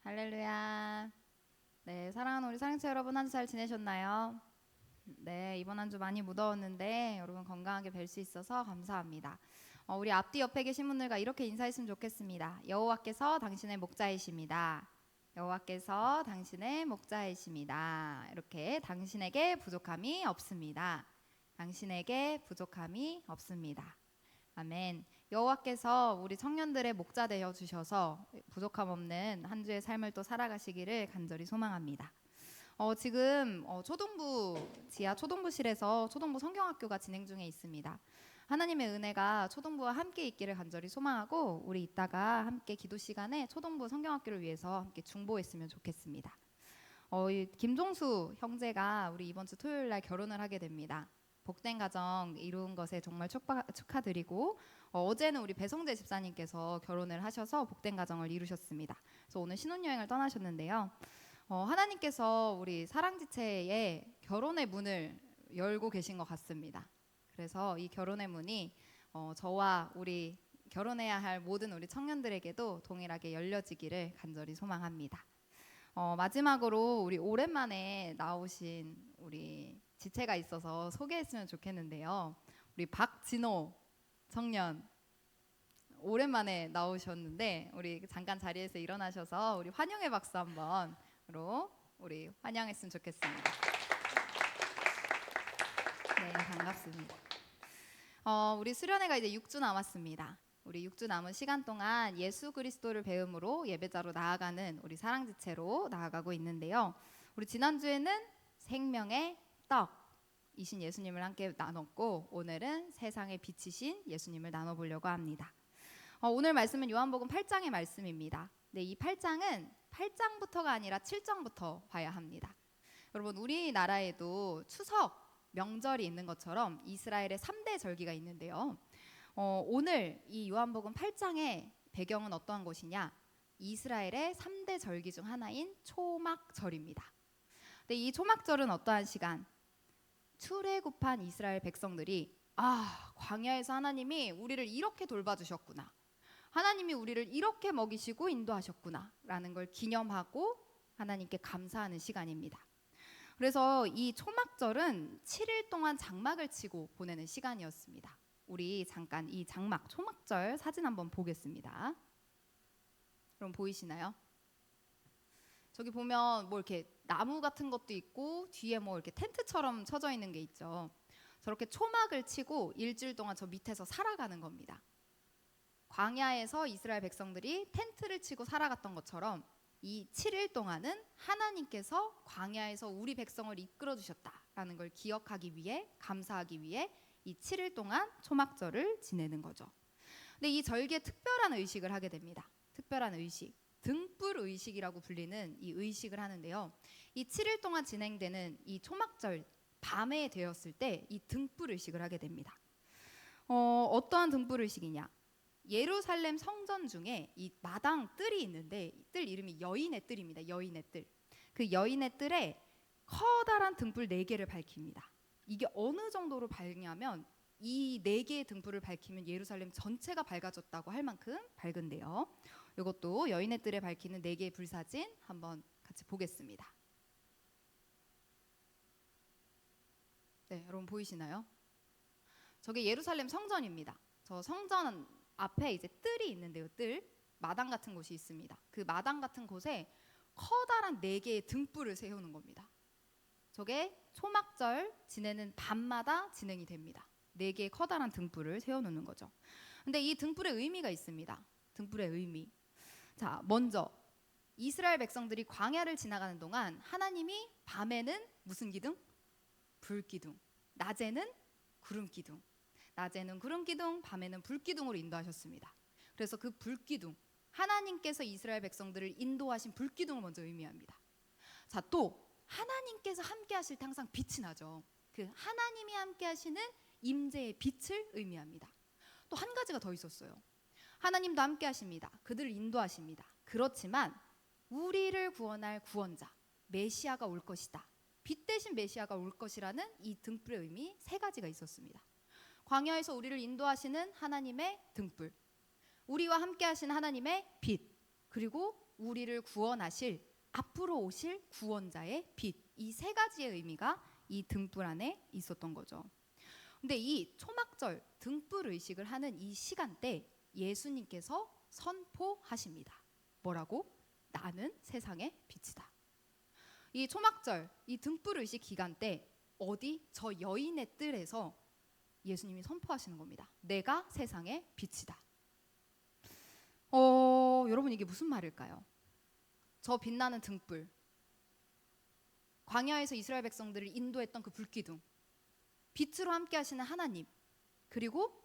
할렐루야. 네, 사랑하는 우리 사랑체 여러분, 한 주 잘 지내셨나요? 네, 이번 한 주 많이 무더웠는데 여러분 건강하게 뵐 수 있어서 감사합니다. 우리 앞뒤 옆에 계신 분들과 이렇게 인사했으면 좋겠습니다. 여호와께서 당신의 목자이십니다. 여호와께서 당신의 목자이십니다. 이렇게 당신에게 부족함이 없습니다. 당신에게 부족함이 없습니다. 아멘. 여호와께서 우리 청년들의 목자 되어 주셔서 부족함 없는 한 주의 삶을 또 살아가시기를 간절히 소망합니다. 지금 초동부 지하 초동부실에서 초동부 성경학교가 진행 중에 있습니다. 하나님의 은혜가 초동부와 함께 있기를 간절히 소망하고 우리 이따가 함께 기도 시간에 초동부 성경학교를 위해서 함께 중보했으면 좋겠습니다. 이 김종수 형제가 우리 이번 주 토요일 날 결혼을 하게 됩니다. 복된 가정 이룬 것에 정말 축하드리고 어제는 우리 배성재 집사님께서 결혼을 하셔서 복된 가정을 이루셨습니다. 그래서 오늘 신혼여행을 떠나셨는데요. 하나님께서 우리 사랑지체에 결혼의 문을 열고 계신 것 같습니다. 그래서 이 결혼의 문이 저와 우리 결혼해야 할 모든 우리 청년들에게도 동일하게 열려지기를 간절히 소망합니다. 마지막으로 우리 오랜만에 나오신 우리 지체가 있어서 소개했으면 좋겠는데요. 우리 박진호 청년 오랜만에 나오셨는데 우리 잠깐 자리에서 일어나셔서 우리 환영의 박수 한번으로 우리 환영했으면 좋겠습니다. 네, 반갑습니다. 우리 수련회가 이제 6주 남았습니다. 우리 6주 남은 시간 동안 예수 그리스도를 배움으로 예배자로 나아가는 우리 사랑지체로 나아가고 있는데요. 우리 지난주에는 생명의 떡이신 예수님을 함께 나눴고 오늘은 세상의 빛이신 예수님을 나눠보려고 합니다. 오늘 말씀은 요한복음 8장의 말씀입니다. 네, 이 8장은 8장부터가 아니라 7장부터 봐야 합니다. 여러분 우리나라에도 추석 명절이 있는 것처럼 이스라엘의 3대 절기가 있는데요. 오늘 이 요한복음 8장의 배경은 어떠한 것이냐? 이스라엘의 3대 절기 중 하나인 초막절입니다. 근데 이 초막절은 어떠한 시간? 출애굽한 이스라엘 백성들이 광야에서 하나님이 우리를 이렇게 돌봐주셨구나. 하나님이 우리를 이렇게 먹이시고 인도하셨구나 라는 걸 기념하고 하나님께 감사하는 시간입니다. 그래서 이 초막절은 7일 동안 장막을 치고 보내는 시간이었습니다. 우리 잠깐 이 장막 초막절 사진 한번 보겠습니다. 그럼 보이시나요? 저기 보면 뭐 이렇게 나무 같은 것도 있고 뒤에 뭐 이렇게 텐트처럼 쳐져 있는 게 있죠. 저렇게 초막을 치고 일주일 동안 저 밑에서 살아가는 겁니다. 광야에서 이스라엘 백성들이 텐트를 치고 살아갔던 것처럼 이 7일 동안은 하나님께서 광야에서 우리 백성을 이끌어 주셨다라는 걸 기억하기 위해 감사하기 위해 이 7일 동안 초막절을 지내는 거죠. 근데 이 절기에 특별한 의식을 하게 됩니다. 특별한 의식. 등불 의식이라고 불리는 이 의식을 하는데요. 이 7일 동안 진행되는 이 초막절 밤에 되었을 때 이 등불 의식을 하게 됩니다. 어떠한 등불 의식이냐? 예루살렘 성전 중에 이 마당 뜰이 있는데 뜰 이름이 여인의 뜰입니다. 여인의 뜰. 그 여인의 뜰에 커다란 등불 4개를 밝힙니다. 이게 어느 정도로 밝냐면 이 4개의 등불을 밝히면 예루살렘 전체가 밝아졌다고 할 만큼 밝은데요. 이것도 여인의 뜰에 밝히는 4개의 불사진 한번 같이 보겠습니다. 네, 여러분 보이시나요? 저게 예루살렘 성전입니다. 저 성전 앞에 이제 뜰이 있는데요. 뜰, 마당 같은 곳이 있습니다. 그 마당 같은 곳에 커다란 4개의 등불을 세우는 겁니다. 저게 초막절 지내는 밤마다 진행이 됩니다. 4개의 커다란 등불을 세워놓는 거죠. 근데 이 등불의 의미가 있습니다. 등불의 의미. 자, 먼저 이스라엘 백성들이 광야를 지나가는 동안 하나님이 밤에는 무슨 기둥? 불기둥. 낮에는 구름기둥. 낮에는 구름기둥, 밤에는 불기둥으로 인도하셨습니다. 그래서 그 불기둥, 하나님께서 이스라엘 백성들을 인도하신 불기둥을 먼저 의미합니다. 자, 또 하나님께서 함께 하실 때 항상 빛이 나죠. 그 하나님이 함께 하시는 임재의 빛을 의미합니다. 또 한 가지가 더 있었어요. 하나님도 함께 하십니다. 그들을 인도하십니다. 그렇지만 우리를 구원할 구원자, 메시아가 올 것이다. 빛 대신 메시아가 올 것이라는 이 등불의 의미 3가지가 있었습니다. 광야에서 우리를 인도하시는 하나님의 등불, 우리와 함께 하시는 하나님의 빛, 그리고 우리를 구원하실 앞으로 오실 구원자의 빛, 이 세 가지의 의미가 이 등불 안에 있었던 거죠. 근데 이 초막절 등불 의식을 하는 이 시간대 예수님께서 선포하십니다. 뭐라고? 나는 세상의 빛이다. 이 초막절, 이 등불 의식 기간 때 어디 저 여인의 뜰에서 예수님이 선포하시는 겁니다. 내가 세상의 빛이다. 여러분 이게 무슨 말일까요? 저 빛나는 등불, 광야에서 이스라엘 백성들을 인도했던 그 불기둥, 빛으로 함께 하시는 하나님, 그리고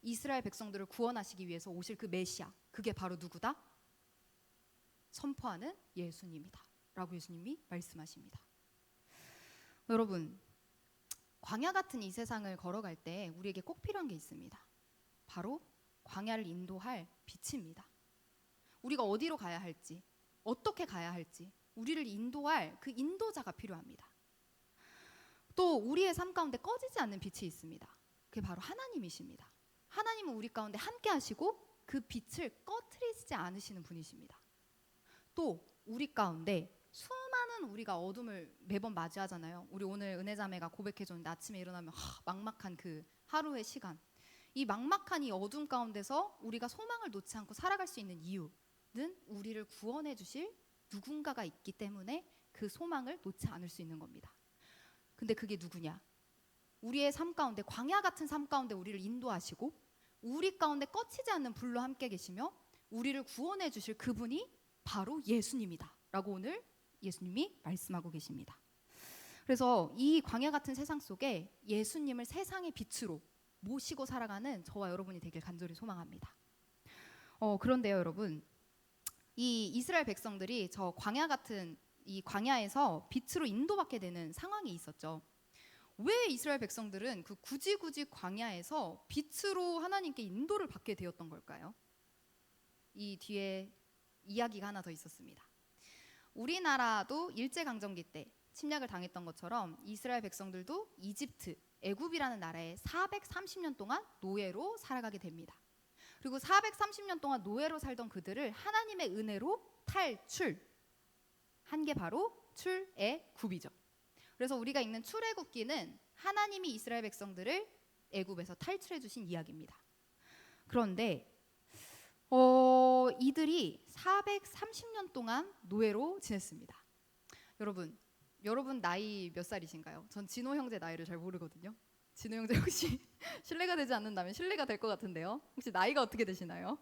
이스라엘 백성들을 구원하시기 위해서 오실 그 메시아, 그게 바로 누구다? 선포하는 예수님이다 라고 예수님이 말씀하십니다. 여러분, 광야 같은 이 세상을 걸어갈 때 우리에게 꼭 필요한 게 있습니다. 바로 광야를 인도할 빛입니다. 우리가 어디로 가야 할지, 어떻게 가야 할지 우리를 인도할 그 인도자가 필요합니다. 또 우리의 삶 가운데 꺼지지 않는 빛이 있습니다. 그게 바로 하나님이십니다. 하나님은 우리 가운데 함께 하시고 그 빛을 꺼트리지 않으시는 분이십니다. 또 우리 가운데 수많은 우리가 어둠을 매번 맞이하잖아요. 우리 오늘 은혜자매가 고백해줬는데 아침에 일어나면 막막한 그 하루의 시간, 이 막막한 이 어둠 가운데서 우리가 소망을 놓지 않고 살아갈 수 있는 이유는 우리를 구원해 주실 누군가가 있기 때문에 그 소망을 놓지 않을 수 있는 겁니다. 근데 그게 누구냐? 우리의 삶 가운데, 광야 같은 삶 가운데 우리를 인도하시고 우리 가운데 꺼지지 않는 불로 함께 계시며 우리를 구원해 주실 그분이 바로 예수님이다 라고 오늘 예수님이 말씀하고 계십니다. 그래서 이 광야 같은 세상 속에 예수님을 세상의 빛으로 모시고 살아가는 저와 여러분이 되길 간절히 소망합니다. 그런데요 여러분, 이 이스라엘 백성들이 저 광야 같은 이 광야에서 빛으로 인도받게 되는 상황이 있었죠. 왜 이스라엘 백성들은 그 굳이 광야에서 빛으로 하나님께 인도를 받게 되었던 걸까요? 이 뒤에 이야기가 하나 더 있었습니다. 우리나라도 일제강점기 때 침략을 당했던 것처럼 이스라엘 백성들도 이집트, 애굽이라는 나라에 430년 동안 노예로 살아가게 됩니다. 그리고 430년 동안 노예로 살던 그들을 하나님의 은혜로 탈출한 게 바로 출애굽이죠. 그래서 우리가 읽는 출애굽기는 하나님이 이스라엘 백성들을 애굽에서 탈출해 주신 이야기입니다. 그런데 이들이 430년 동안 노예로 지냈습니다. 여러분 나이 몇 살이신가요? 전 진호 형제 나이를 잘 모르거든요. 진호 형제 혹시 실례가 되지 않는다면 실례가 될 것 같은데요. 혹시 나이가 어떻게 되시나요?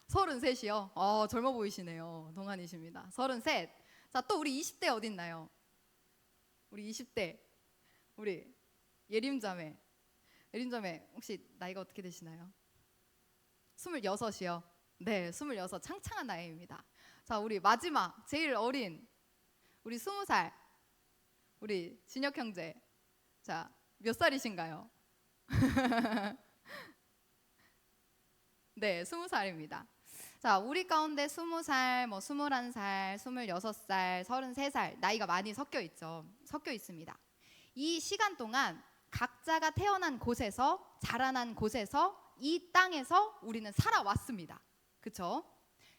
33이요? 젊어 보이시네요. 동안이십니다. 33. 자, 또 우리 20대 어디 있나요? 우리 20대. 우리 예림자매. 예림자매 혹시 나이가 어떻게 되시나요? 26이요? 네, 26. 창창한 나이입니다. 자, 우리 마지막 제일 어린 우리 20살. 우리 진혁 형제. 자, 몇 살이신가요? 네, 20살입니다. 자, 우리 가운데 20살, 21살, 26살, 33살 나이가 많이 섞여 있죠. 섞여 있습니다. 이 시간 동안 각자가 태어난 곳에서 자라난 곳에서 이 땅에서 우리는 살아왔습니다. 그렇죠?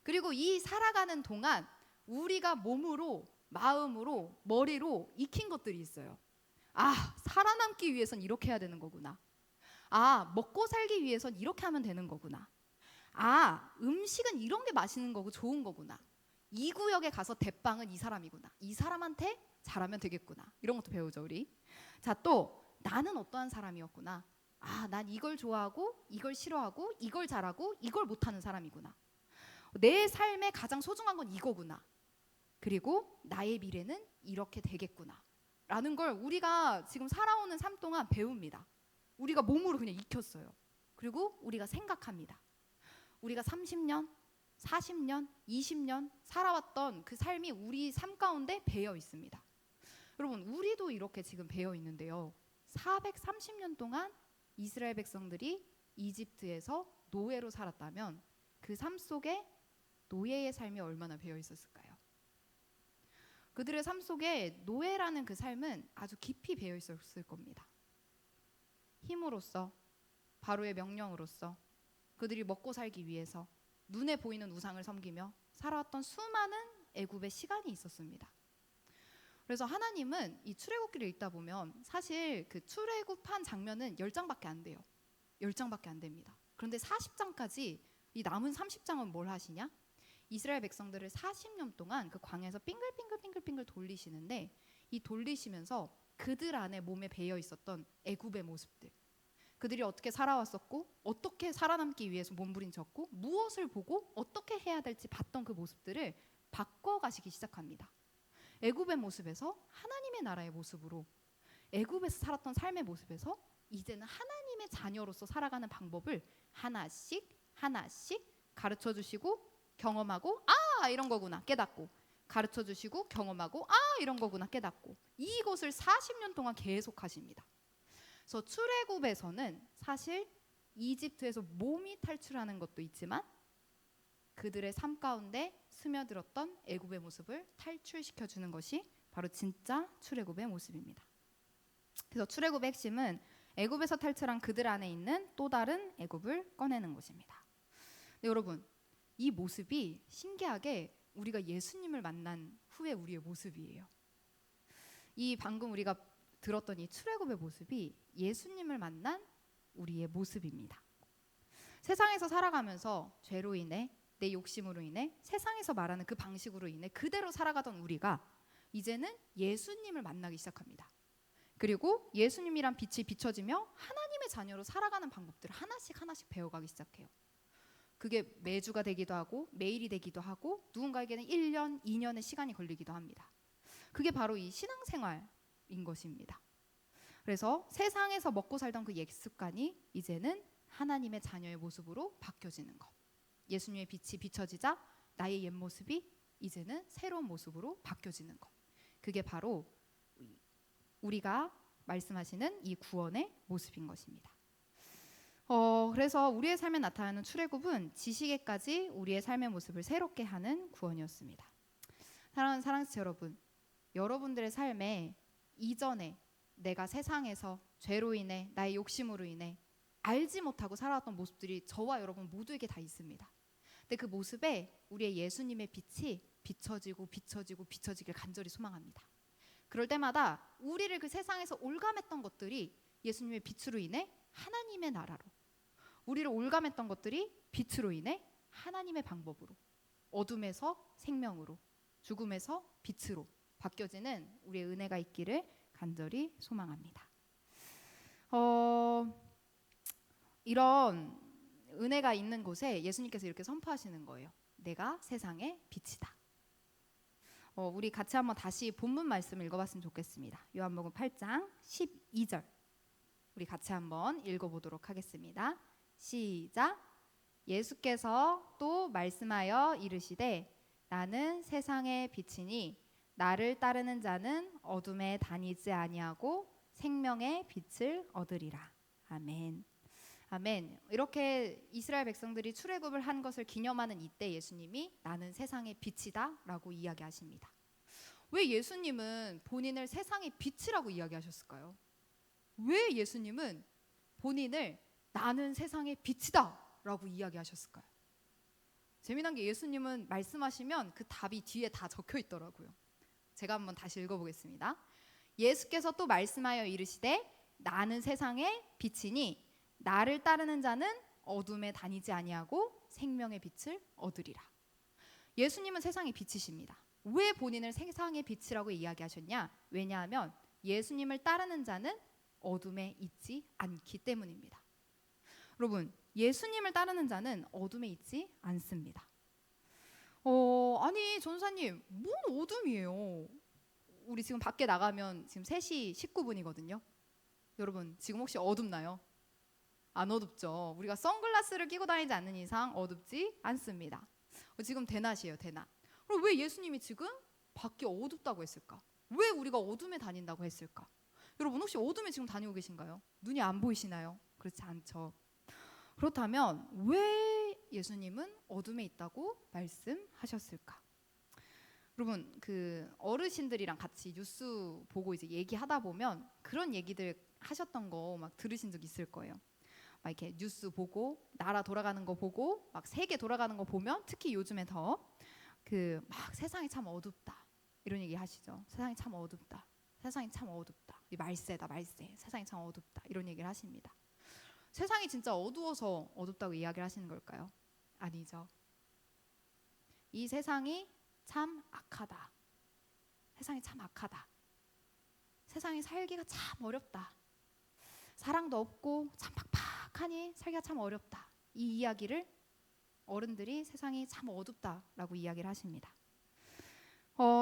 그리고 이 살아가는 동안 우리가 몸으로, 마음으로, 머리로 익힌 것들이 있어요. 살아남기 위해선 이렇게 해야 되는 거구나. 먹고 살기 위해선 이렇게 하면 되는 거구나. 음식은 이런 게 맛있는 거고 좋은 거구나. 이 구역에 가서 대빵은 이 사람이구나. 이 사람한테 잘하면 되겠구나. 이런 것도 배우죠, 우리. 자, 또 나는 어떠한 사람이었구나. 난 이걸 좋아하고 이걸 싫어하고 이걸 잘하고 이걸 못하는 사람이구나. 내 삶에 가장 소중한 건 이거구나. 그리고 나의 미래는 이렇게 되겠구나 라는 걸 우리가 지금 살아오는 삶 동안 배웁니다. 우리가 몸으로 그냥 익혔어요. 그리고 우리가 생각합니다. 우리가 30년, 40년, 20년 살아왔던 그 삶이 우리 삶 가운데 배어 있습니다. 여러분, 우리도 이렇게 지금 배어 있는데요. 430년 동안 이스라엘 백성들이 이집트에서 노예로 살았다면 그 삶 속에 노예의 삶이 얼마나 배어 있었을까요? 그들의 삶 속에 노예라는 그 삶은 아주 깊이 배어 있었을 겁니다. 힘으로써, 바로의 명령으로써, 그들이 먹고 살기 위해서 눈에 보이는 우상을 섬기며 살아왔던 수많은 애굽의 시간이 있었습니다. 그래서 하나님은 이 출애굽기를 읽다 보면 사실 그 출애굽한 장면은 10장밖에 안 돼요. 10장밖에 안 됩니다. 그런데 40장까지 이 남은 30장은 뭘 하시냐? 이스라엘 백성들을 40년 동안 그 광야에서 빙글빙글 돌리시는데, 이 돌리시면서 그들 안에 몸에 배어 있었던 애굽의 모습들, 그들이 어떻게 살아왔었고 어떻게 살아남기 위해서 몸부림쳤고 무엇을 보고 어떻게 해야 될지 봤던 그 모습들을 바꿔가시기 시작합니다. 애굽의 모습에서 하나님의 나라의 모습으로, 애굽에서 살았던 삶의 모습에서 이제는 하나님의 자녀로서 살아가는 방법을 하나씩 가르쳐 주시고 경험하고, 아 이런 거구나 깨닫고, 가르쳐 주시고 경험하고, 아 이런 거구나 깨닫고, 이것을 40년 동안 계속 하십니다. 그래서 출애굽에서는 사실 이집트에서 몸이 탈출하는 것도 있지만 그들의 삶 가운데 스며들었던 애굽의 모습을 탈출시켜 주는 것이 바로 진짜 출애굽의 모습입니다. 그래서 출애굽의 핵심은 애굽에서 탈출한 그들 안에 있는 또 다른 애굽을 꺼내는 것입니다. 네, 여러분, 이 모습이 신기하게 우리가 예수님을 만난 후에 우리의 모습이에요. 이 방금 우리가 들었던 이 출애굽의 모습이 예수님을 만난 우리의 모습입니다. 세상에서 살아가면서 죄로 인해, 내 욕심으로 인해, 세상에서 말하는 그 방식으로 인해 그대로 살아가던 우리가 이제는 예수님을 만나기 시작합니다. 그리고 예수님이란 빛이 비춰지며 하나님의 자녀로 살아가는 방법들을 하나씩 배워가기 시작해요. 그게 매주가 되기도 하고 매일이 되기도 하고 누군가에게는 1년, 2년의 시간이 걸리기도 합니다. 그게 바로 이 신앙생활인 것입니다. 그래서 세상에서 먹고 살던 그 옛 습관이 이제는 하나님의 자녀의 모습으로 바뀌어지는 것. 예수님의 빛이 비춰지자 나의 옛 모습이 이제는 새로운 모습으로 바뀌어지는 것. 그게 바로 우리가 말씀하시는 이 구원의 모습인 것입니다. 그래서 우리의 삶에 나타나는 출애굽은 지식에까지 우리의 삶의 모습을 새롭게 하는 구원이었습니다. 사랑하는 사랑지 여러분, 여러분들의 삶에 이전에 내가 세상에서 죄로 인해, 나의 욕심으로 인해 알지 못하고 살아왔던 모습들이 저와 여러분 모두에게 다 있습니다. 근데 그 모습에 우리의 예수님의 빛이 비춰지길 간절히 소망합니다. 그럴 때마다 우리를 그 세상에서 올감했던 것들이 예수님의 빛으로 인해 하나님의 나라로, 우리를 올감했던 것들이 빛으로 인해 하나님의 방법으로, 어둠에서 생명으로, 죽음에서 빛으로 바뀌어지는 우리의 은혜가 있기를 간절히 소망합니다. 이런 은혜가 있는 곳에 예수님께서 이렇게 선포하시는 거예요. 내가 세상의 빛이다. 우리 같이 한번 다시 본문 말씀 읽어봤으면 좋겠습니다. 요한복음 8장 12절 우리 같이 한번 읽어보도록 하겠습니다. 시작. 예수께서 또 말씀하여 이르시되 나는 세상의 빛이니 나를 따르는 자는 어둠에 다니지 아니하고 생명의 빛을 얻으리라. 아멘. 아멘. 이렇게 이스라엘 백성들이 출애굽을 한 것을 기념하는 이때 예수님이 나는 세상의 빛이다 라고 이야기하십니다. 왜 예수님은 본인을 세상의 빛이라고 이야기하셨을까요? 왜 예수님은 본인을 나는 세상의 빛이다 라고 이야기하셨을까요? 재미난 게 예수님은 말씀하시면 그 답이 뒤에 다 적혀 있더라고요. 제가 한번 다시 읽어보겠습니다. 예수께서 또 말씀하여 이르시되 나는 세상의 빛이니 나를 따르는 자는 어둠에 다니지 아니하고 생명의 빛을 얻으리라. 예수님은 세상의 빛이십니다. 왜 본인을 세상의 빛이라고 이야기하셨냐? 왜냐하면 예수님을 따르는 자는 어둠에 있지 않기 때문입니다. 여러분, 예수님을 따르는 자는 어둠에 있지 않습니다. 아니 전사님, 뭔 어둠이에요? 우리 지금 밖에 나가면 지금 3시 19분이거든요. 여러분 지금 혹시 어둡나요? 안 어둡죠. 우리가 선글라스를 끼고 다니지 않는 이상 어둡지 않습니다. 지금 대낮이에요, 대낮. 그럼 왜 예수님이 지금 밖이 어둡다고 했을까? 왜 우리가 어둠에 다닌다고 했을까? 여러분 혹시 어둠에 지금 다니고 계신가요? 눈이 안 보이시나요? 그렇지 않죠. 그렇다면 왜 예수님은 어둠에 있다고 말씀하셨을까? 여러분 그 어르신들이랑 같이 뉴스 보고 이제 얘기하다 보면 그런 얘기들 하셨던 거 막 들으신 적 있을 거예요. 막 이렇게 뉴스 보고 나라 돌아가는 거 보고 막 세계 돌아가는 거 보면 특히 요즘에 더 그 막 세상이 참 어둡다 이런 얘기 하시죠. 세상이 참 어둡다. 세상이 참 어둡다. 이 말세다 말세. 세상이 참 어둡다 이런 얘기를 하십니다. 세상이 진짜 어두워서 어둡다고 이야기를 하시는 걸까요? 아니죠. 이 세상이 참 악하다. 세상이 참 악하다. 세상이 살기가 참 어렵다. 사랑도 없고 참 팍팍하니 살기가 참 어렵다. 이 이야기를 어른들이 세상이 참 어둡다라고 이야기를 하십니다.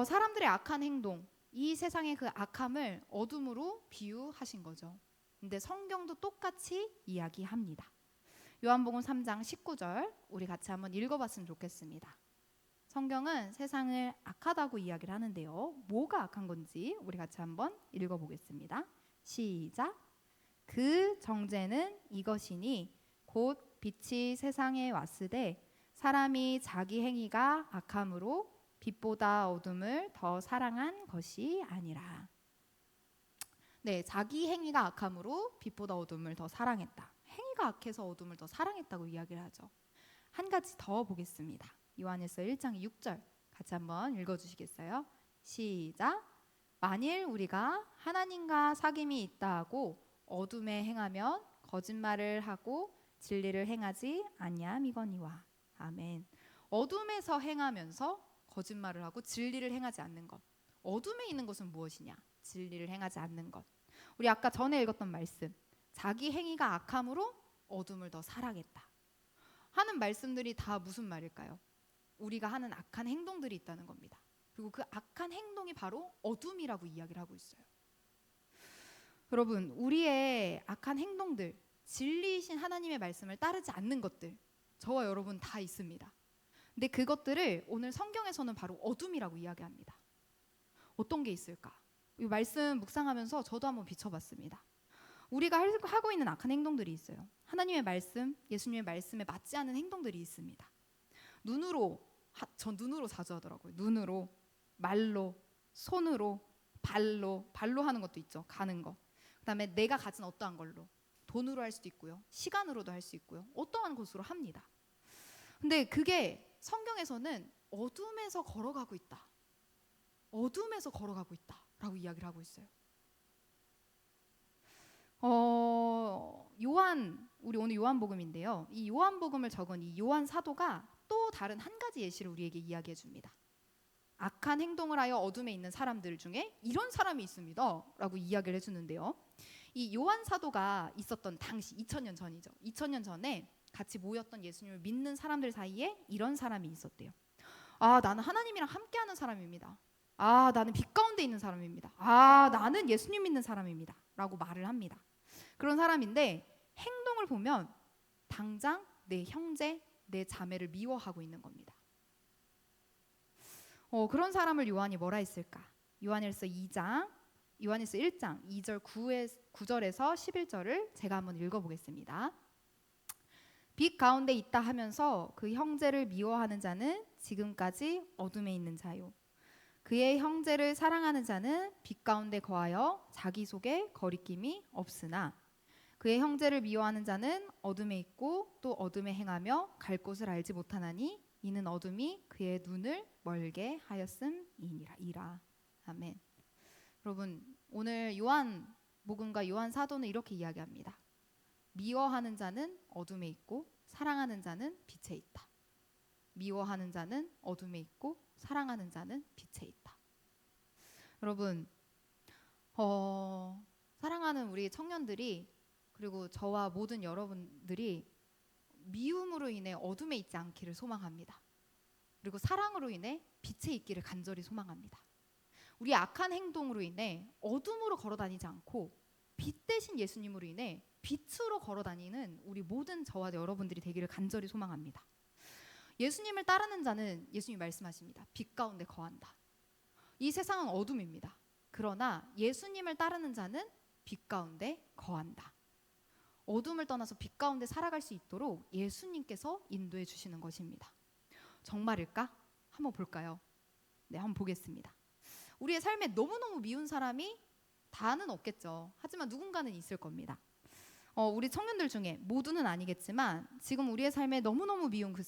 사람들의 악한 행동, 이 세상의 그 악함을 어둠으로 비유하신 거죠. 근데 성경도 똑같이 이야기합니다. 요한복음 3장 19절 우리 같이 한번 읽어봤으면 좋겠습니다. 성경은 세상을 악하다고 이야기를 하는데요. 뭐가 악한 건지 우리 같이 한번 읽어보겠습니다. 시작. 그 정죄는 이것이니 곧 빛이 세상에 왔으되 사람이 자기 행위가 악함으로 빛보다 어둠을 더 사랑한 것이 아니라. 네, 자기 행위가 악함으로 빛보다 어둠을 더 사랑했다. 행위가 악해서 어둠을 더 사랑했다고 이야기를 하죠. 한 가지 더 보겠습니다. 요한일서 1장 6절 같이 한번 읽어주시겠어요? 시작. 만일 우리가 하나님과 사귐이 있다 하고 어둠에 행하면 거짓말을 하고 진리를 행하지 아니함이거니와. 아멘. 어둠에서 행하면서 거짓말을 하고 진리를 행하지 않는 것. 어둠에 있는 것은 무엇이냐? 진리를 행하지 않는 것. 우리 아까 전에 읽었던 말씀. 자기 행위가 악함으로 어둠을 더 사랑했다. 하는 말씀들이 다 무슨 말일까요? 우리가 하는 악한 행동들이 있다는 겁니다. 그리고 그 악한 행동이 바로 어둠이라고 이야기를 하고 있어요. 여러분, 우리의 악한 행동들, 진리이신 하나님의 말씀을 따르지 않는 것들, 저와 여러분 다 있습니다. 근데 그것들을 오늘 성경에서는 바로 어둠이라고 이야기합니다. 어떤 게 있을까? 이 말씀 묵상하면서 저도 한번 비춰봤습니다. 우리가 하고 있는 악한 행동들이 있어요. 하나님의 말씀, 예수님의 말씀에 맞지 않는 행동들이 있습니다. 전 눈으로 자주 하더라고요. 눈으로, 말로, 손으로, 발로 하는 것도 있죠. 가는 거. 그다음에 내가 가진 어떠한 걸로, 돈으로 할 수도 있고요. 시간으로도 할 수 있고요. 어떠한 것으로 합니다. 근데 그게 성경에서는 어둠에서 걸어가고 있다. 어둠에서 걸어가고 있다라고 이야기를 하고 있어요. 우리 오늘 요한복음인데요. 이 요한복음을 적은 이 요한 사도가 또 다른 한 가지 예시를 우리에게 이야기해 줍니다. 악한 행동을 하여 어둠에 있는 사람들 중에 이런 사람이 있습니다 라고 이야기를 해주는데요. 이 요한 사도가 있었던 당시 2000년 전이죠. 2000년 전에 같이 모였던 예수님을 믿는 사람들 사이에 이런 사람이 있었대요. 아, 나는 하나님이랑 함께하는 사람입니다. 아, 나는 빛 가운데 있는 사람입니다. 아, 나는 예수님 믿는 사람입니다 라고 말을 합니다. 그런 사람인데 행동을 보면 당장 내 형제, 내 자매를 미워하고 있는 겁니다. 그런 사람을 요한이 뭐라 했을까? 요한일서 1장 2절 9절에서 11절을 제가 한번 읽어보겠습니다. 빛 가운데 있다 하면서 그 형제를 미워하는 자는 지금까지 어둠에 있는 자요. 그의 형제를 사랑하는 자는 빛 가운데 거하여 자기 속에 거리낌이 없으나 그의 형제를 미워하는 자는 어둠에 있고 또 어둠에 행하며 갈 곳을 알지 못하나니 이는 어둠이 그의 눈을 멀게 하였음이니라. 아멘. 여러분, 오늘 요한복음과 요한 사도는 이렇게 이야기합니다. 미워하는 자는 어둠에 있고 사랑하는 자는 빛에 있다. 미워하는 자는 어둠에 있고 사랑하는 자는 빛에 있다. 여러분, 사랑하는 우리 청년들이 그리고 저와 모든 여러분들이 미움으로 인해 어둠에 있지 않기를 소망합니다. 그리고 사랑으로 인해 빛에 있기를 간절히 소망합니다. 우리 악한 행동으로 인해 어둠으로 걸어다니지 않고 빛 대신 예수님으로 인해 빛으로 걸어다니는 우리 모든 저와 여러분들이 되기를 간절히 소망합니다. 예수님을 따르는 자는 예수님이 말씀하십니다. 빛 가운데 거한다. 이 세상은 어둠입니다. 그러나 예수님을 따르는 자는 빛 가운데 거한다. 어둠을 떠나서 빛 가운데 살아갈 수 있도록 예수님께서 인도해 주시는 것입니다. 정말일까? 한번 볼까요? 네, 한번 보겠습니다. 우리의 삶에 너무너무 미운 사람이 다는 없겠죠. 하지만 누군가는 있을 겁니다. 우리 청년들 중에 모두는 아니겠지만 지금 우리의 삶에 너무너무 미운 그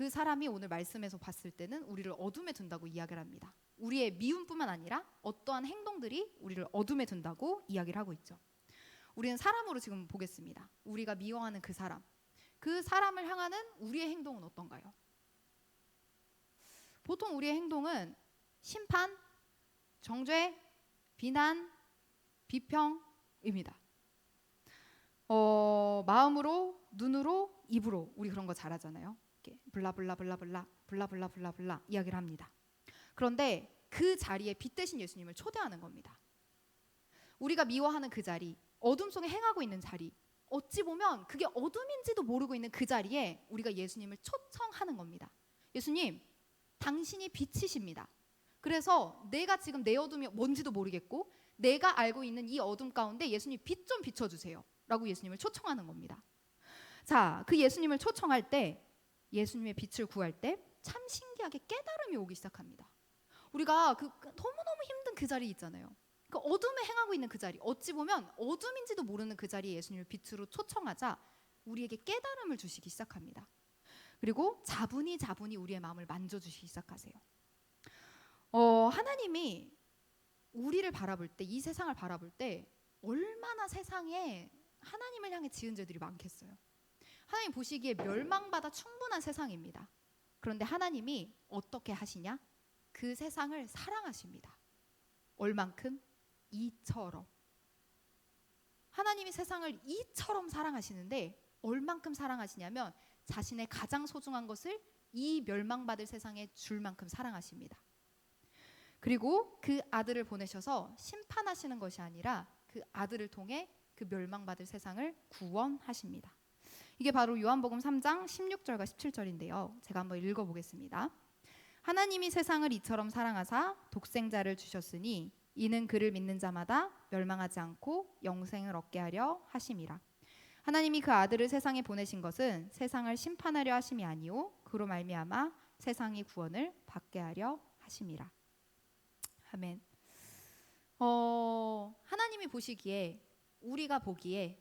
사람이 오늘 말씀에서 봤을 때는 우리를 어둠에 둔다고 이야기를 합니다. 우리의 미움뿐만 아니라 어떠한 행동들이 우리를 어둠에 둔다고 이야기를 하고 있죠. 우리는 사람으로 지금 보겠습니다. 우리가 미워하는 그 사람을 향하는 우리의 행동은 어떤가요? 보통 우리의 행동은 심판, 정죄, 비난, 비평입니다. 마음으로, 눈으로, 입으로 우리 그런 거 잘하잖아요. 블라블라블라블라 이야기를 합니다. 그런데 그 자리에 빛 대신 예수님을 초대하는 겁니다. 우리가 미워하는 그 자리, 어둠 속에 행하고 있는 자리, 어찌 보면 그게 어둠인지도 모르고 있는 그 자리에 우리가 예수님을 초청하는 겁니다. 예수님, 당신이 빛이십니다. 그래서 내가 지금 내 어둠이 뭔지도 모르겠고 내가 알고 있는 이 어둠 가운데 예수님 빛 좀 비춰주세요 라고 예수님을 초청하는 겁니다. 자, 그 예수님을 초청할 때, 예수님의 빛을 구할 때 참 신기하게 깨달음이 오기 시작합니다. 우리가 너무너무 힘든 그 자리 있잖아요. 그 어둠에 행하고 있는 그 자리, 어찌 보면 어둠인지도 모르는 그 자리에 예수님을 빛으로 초청하자 우리에게 깨달음을 주시기 시작합니다. 그리고 자분히 우리의 마음을 만져주시기 시작하세요. 하나님이 우리를 바라볼 때, 이 세상을 바라볼 때 얼마나 세상에 하나님을 향해 지은 죄들이 많겠어요. 하나님 보시기에 멸망받아 충분한 세상입니다. 그런데 하나님이 어떻게 하시냐? 그 세상을 사랑하십니다. 얼만큼? 이처럼. 하나님이 세상을 이처럼 사랑하시는데 얼만큼 사랑하시냐면 자신의 가장 소중한 것을 이 멸망받을 세상에 줄 만큼 사랑하십니다. 그리고 그 아들을 보내셔서 심판하시는 것이 아니라 그 아들을 통해 그 멸망받을 세상을 구원하십니다. 이게 바로 요한복음 3장 16절과 17절인데요. 제가 한번 읽어보겠습니다. 하나님이 세상을 이처럼 사랑하사 독생자를 주셨으니 이는 그를 믿는 자마다 멸망하지 않고 영생을 얻게 하려 하심이라. 하나님이 그 아들을 세상에 보내신 것은 세상을 심판하려 하심이 아니오 그로 말미암아 세상이 구원을 받게 하려 하심이라. 아멘. 하나님이 보시기에 우리가 보기에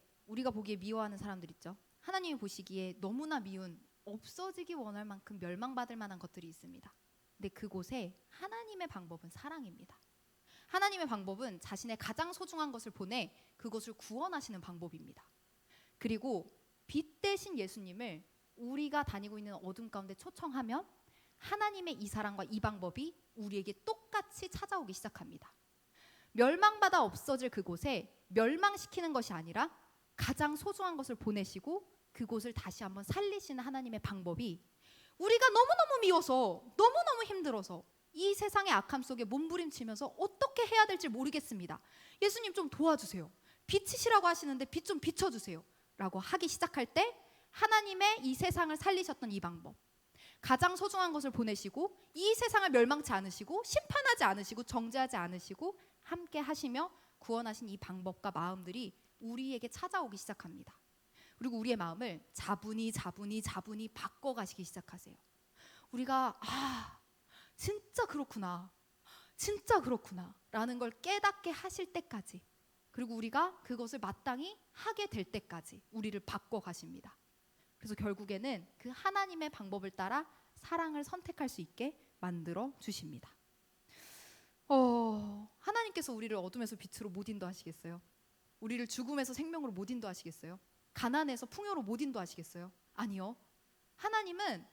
미워하는 사람들 있죠. 하나님이 보시기에 너무나 미운, 없어지기 원할 만큼 멸망받을 만한 것들이 있습니다. 근데 그곳에 하나님의 방법은 사랑입니다. 하나님의 방법은 자신의 가장 소중한 것을 보내 그것을 구원하시는 방법입니다. 그리고 빛 대신 예수님을 우리가 다니고 있는 어둠 가운데 초청하면 하나님의 이 사랑과 이 방법이 우리에게 똑같이 찾아오기 시작합니다. 멸망받아 없어질 그곳에 멸망시키는 것이 아니라 가장 소중한 것을 보내시고 그곳을 다시 한번 살리시는 하나님의 방법이 우리가 너무너무 미워서 너무너무 힘들어서 이 세상의 악함 속에 몸부림치면서 어떻게 해야 될지 모르겠습니다. 예수님 좀 도와주세요. 빛이시라고 하시는데 빛 좀 비춰주세요 라고 하기 시작할 때 하나님의 이 세상을 살리셨던 이 방법, 가장 소중한 것을 보내시고 이 세상을 멸망치 않으시고 심판하지 않으시고 정죄하지 않으시고 함께 하시며 구원하신 이 방법과 마음들이 우리에게 찾아오기 시작합니다. 그리고 우리의 마음을 자분히 바꿔가시기 시작하세요. 우리가 진짜 그렇구나 라는 걸 깨닫게 하실 때까지, 그리고 우리가 그것을 마땅히 하게 될 때까지 우리를 바꿔가십니다. 그래서 결국에는 그 하나님의 방법을 따라 사랑을 선택할 수 있게 만들어 주십니다. 하나님께서 우리를 어둠에서 빛으로 못 인도하시겠어요? 우리를 죽음에서 생명으로 못 인도하시겠어요? 가난에서 풍요로 못 인도하시겠어요? 아니요. 하나님은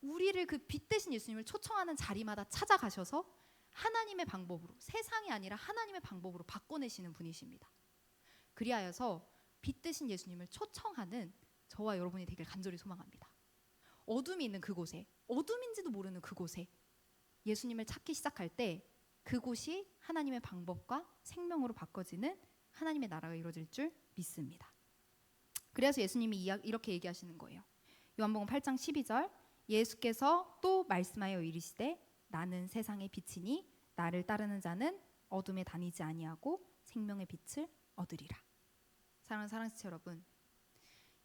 우리를 그 빛 대신 예수님을 초청하는 자리마다 찾아가셔서 하나님의 방법으로, 세상이 아니라 하나님의 방법으로 바꿔내시는 분이십니다. 그리하여서 빛 대신 예수님을 초청하는 저와 여러분이 되길 간절히 소망합니다. 어둠이 있는 그곳에, 어둠인지도 모르는 그곳에 예수님을 찾기 시작할 때 그곳이 하나님의 방법과 생명으로 바꿔지는 하나님의 나라가 이루어질 줄 믿습니다. 그래서 예수님이 이렇게 얘기하시는 거예요. 요한복음 8장 12절, 예수께서 또 말씀하여 이르시되 나는 세상의 빛이니 나를 따르는 자는 어둠에 다니지 아니하고 생명의 빛을 얻으리라. 사랑하는 사랑지체 여러분,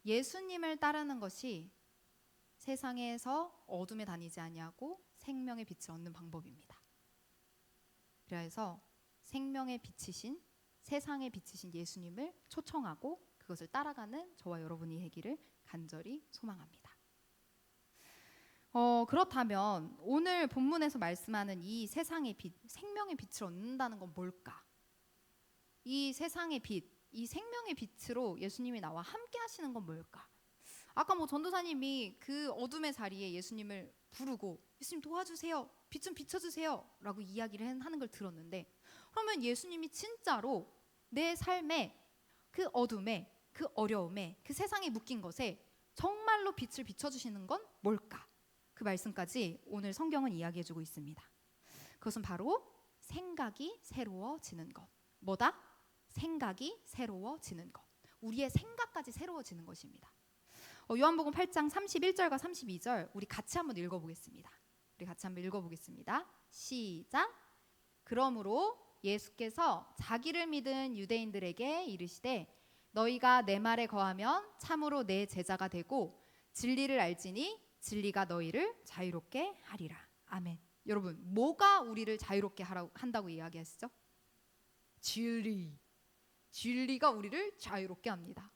예수님을 따르는 것이 세상에서 어둠에 다니지 아니하고 생명의 빛을 얻는 방법입니다. 그래서 생명의 빛이신, 세상의 빛이신 예수님을 초청하고 그것을 따라가는 저와 여러분이 되기를 간절히 소망합니다. 그렇다면 오늘 본문에서 말씀하는 이 세상의 빛, 생명의 빛을 얻는다는 건 뭘까? 이 세상의 빛, 이 생명의 빛으로 예수님이 나와 함께 하시는 건 뭘까? 아까 전도사님이 그 어둠의 자리에 예수님을 부르고 예수님 도와주세요, 빛 좀 비춰주세요 라고 이야기를 하는 걸 들었는데, 그러면 예수님이 진짜로 내 삶에 그 어둠에, 그 어려움에, 그 세상에 묶인 것에 정말로 빛을 비춰주시는 건 뭘까? 그 말씀까지 오늘 성경은 이야기해주고 있습니다. 그것은 바로 생각이 새로워지는 것. 뭐다? 생각이 새로워지는 것. 우리의 생각까지 새로워지는 것입니다. 요한복음 8장 31절과 32절 우리 같이 한번 읽어보겠습니다. 우리 같이 한번 읽어보겠습니다. 시작. 그러므로 예수께서 자기를 믿은 유대인들에게 이르시되 너희가 내 말에 거하면 참으로 내 제자가 되고 진리를 알지니 진리가 너희를 자유롭게 하리라. 아멘. 여러분, 뭐가 우리를 자유롭게 한다고 이야기하시죠? 진리가 우리를 자유롭게 합니다.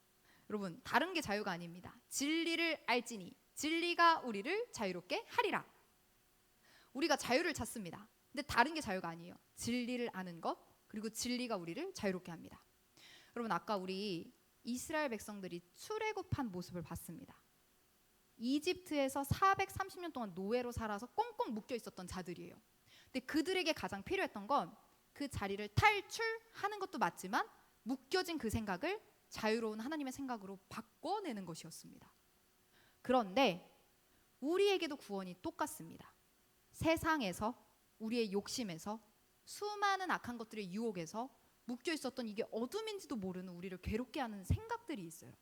여러분, 다른 게 자유가 아닙니다. 진리를 알지니 진리가 우리를 자유롭게 하리라. 우리가 자유를 찾습니다. 근데 다른 게 자유가 아니에요. 진리를 아는 것, 그리고 진리가 우리를 자유롭게 합니다. 여러분, 아까 우리 이스라엘 백성들이 출애굽한 모습을 봤습니다. 이집트에서 430년 동안 노예로 살아서 꽁꽁 묶여 있었던 자들이에요. 근데 그들에게 가장 필요했던 건 그 자리를 탈출하는 것도 맞지만 묶여진 그 생각을 자유로운 하나님의 생각으로 바꿔내는 것이었습니다. 그런데 우리에게도 구원이 똑같습니다. 세상에서, 우리의 욕심에서, 수많은 악한 것들의 유혹에서 묶여 있었던 이게 어둠인지도 모르는 우리를 괴롭게 하는 생각들이 있어요.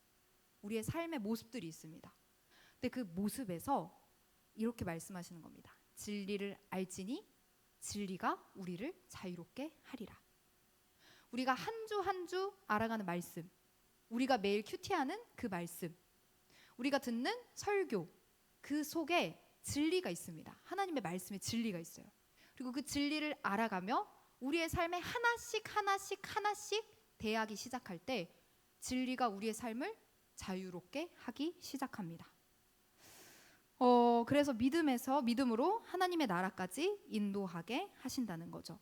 우리의 삶의 모습들이 있습니다. 근데 그 모습에서 이렇게 말씀하시는 겁니다. 진리를 알지니 진리가 우리를 자유롭게 하리라. 우리가 한 주 한 주 알아가는 말씀, 우리가 매일 큐티하는 그 말씀, 우리가 듣는 설교, 그 속에 진리가 있습니다. 하나님의 말씀에 진리가 있어요. 그리고 그 진리를 알아가며 우리의 삶에 하나씩 대하기 시작할 때 진리가 우리의 삶을 자유롭게 하기 시작합니다. 그래서 믿음으로 하나님의 나라까지 인도하게 하신다는 거죠.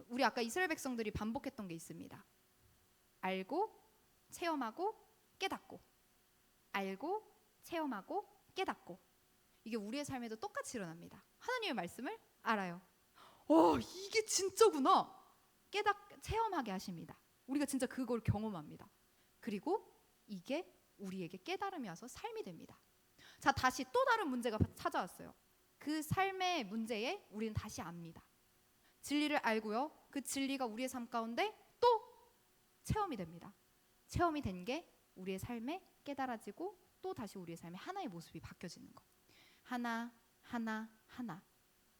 우리 아까 이스라엘 백성들이 반복했던 게 있습니다. 알고, 체험하고, 깨닫고. 알고, 체험하고, 깨닫고. 이게 우리의 삶에도 똑같이 일어납니다. 하나님의 말씀을 알아요. 이게 진짜구나. 체험하게 하십니다. 우리가 진짜 그걸 경험합니다. 그리고 이게 우리에게 깨달음이 와서 삶이 됩니다. 자, 다시 또 다른 문제가 찾아왔어요. 그 삶의 문제에 우리는 다시 압니다. 진리를 알고요. 그 진리가 우리의 삶 가운데 또 체험이 됩니다. 체험이 된 게 우리의 삶에 깨달아지고 또 다시 우리의 삶에 하나의 모습이 바뀌어지는 것. 하나.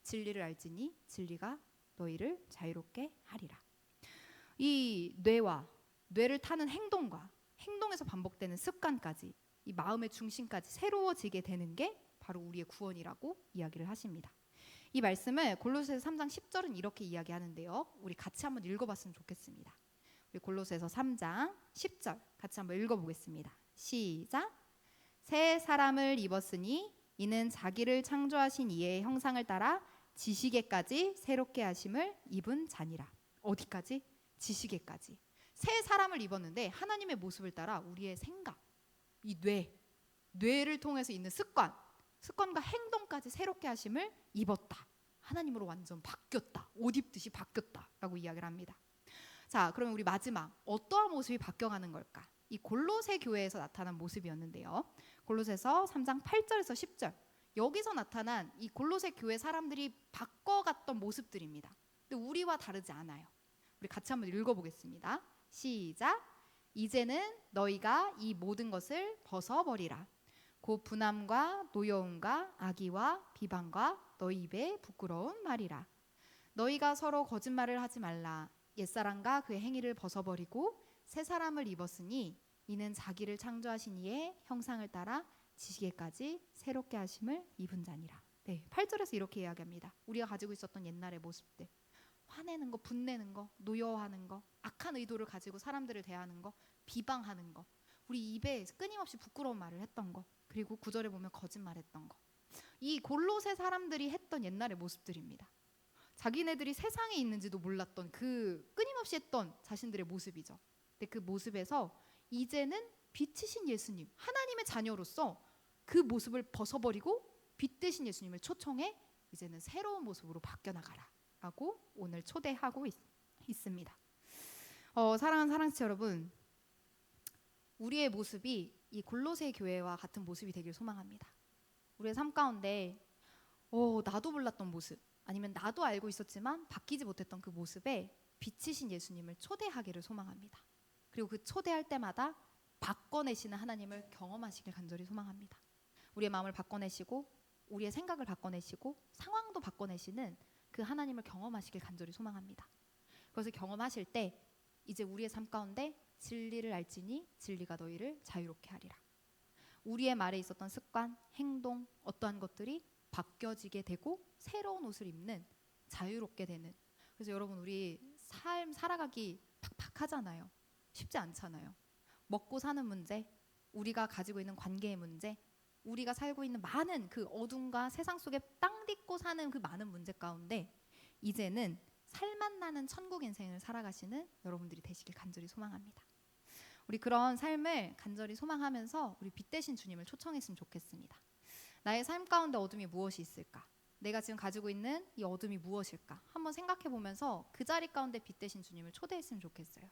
진리를 알지니 진리가 너희를 자유롭게 하리라. 이 뇌를 타는 행동과 행동에서 반복되는 습관까지, 이 마음의 중심까지 새로워지게 되는 게 바로 우리의 구원이라고 이야기를 하십니다. 이 말씀을 골로새서 3장 10절은 이렇게 이야기하는데요. 우리 같이 한번 읽어봤으면 좋겠습니다. 우리 골로새서 3장 10절 같이 한번 읽어보겠습니다. 시작. 새 사람을 입었으니 이는 자기를 창조하신 이의 형상을 따라 지식에까지 새롭게 하심을 입은 자니라. 어디까지? 지식에까지. 새 사람을 입었는데 하나님의 모습을 따라 우리의 생각, 이 뇌를 통해서 있는 습관과 행동까지 새롭게 하심을 입었다. 하나님으로 완전 바뀌었다. 옷 입듯이 바뀌었다라고 이야기를 합니다. 자, 그러면 우리 마지막 어떠한 모습이 바뀌어가는 걸까? 이 골로새 교회에서 나타난 모습이었는데요. 골로새서 3장 8절에서 10절 여기서 나타난 이 골로새 교회 사람들이 바꿔갔던 모습들입니다. 근데 우리와 다르지 않아요. 우리 같이 한번 읽어보겠습니다. 시작. 이제는 너희가 이 모든 것을 벗어버리라. 곧 분함과 노여움과 악의와 비방과 너희 입에 부끄러운 말이라. 너희가 서로 거짓말을 하지 말라. 옛사람과 그의 행위를 벗어버리고 새 사람을 입었으니 이는 자기를 창조하신 이의 형상을 따라 지식에까지 새롭게 하심을 입은 자니라. 네, 8절에서 이렇게 이야기합니다. 우리가 가지고 있었던 옛날의 모습들, 화내는 거, 분내는 거, 노여워하는 거, 악한 의도를 가지고 사람들을 대하는 거, 비방하는 거, 우리 입에 끊임없이 부끄러운 말을 했던 거, 그리고 9절에 보면 거짓말했던 거. 이 골로새 사람들이 했던 옛날의 모습들입니다. 자기네들이 세상에 있는지도 몰랐던 그 끊임없이 했던 자신들의 모습이죠. 근데 그 모습에서 이제는 빛이신 예수님, 하나님의 자녀로서 그 모습을 벗어버리고 빛 대신 예수님을 초청해 이제는 새로운 모습으로 바뀌어 나가라 라고 오늘 초대하고 있습니다. 사랑하는 사랑지 여러분, 우리의 모습이 이 골로새 교회와 같은 모습이 되길 소망합니다. 우리의 삶 가운데 나도 몰랐던 모습, 아니면 나도 알고 있었지만 바뀌지 못했던 그 모습에 빛이신 예수님을 초대하기를 소망합니다. 그리고 그 초대할 때마다 바꿔내시는 하나님을 경험하시길 간절히 소망합니다. 우리의 마음을 바꿔내시고 우리의 생각을 바꿔내시고 상황도 바꿔내시는 그 하나님을 경험하시길 간절히 소망합니다. 그것을 경험하실 때 이제 우리의 삶 가운데 진리를 알지니 진리가 너희를 자유롭게 하리라. 우리의 말에 있었던 습관, 행동, 어떠한 것들이 바뀌어지게 되고 새로운 옷을 입는, 자유롭게 되는. 그래서 여러분, 우리 삶 살아가기 팍팍하잖아요. 쉽지 않잖아요. 먹고 사는 문제, 우리가 가지고 있는 관계의 문제, 우리가 살고 있는 많은 그 어둠과 세상 속에 땅 딛고 사는 그 많은 문제 가운데 이제는 살맛 나는 천국 인생을 살아가시는 여러분들이 되시길 간절히 소망합니다. 우리 그런 삶을 간절히 소망하면서 우리 빛 대신 주님을 초청했으면 좋겠습니다. 나의 삶 가운데 어둠이 무엇이 있을까? 내가 지금 가지고 있는 이 어둠이 무엇일까? 한번 생각해 보면서 그 자리 가운데 빛 대신 주님을 초대했으면 좋겠어요.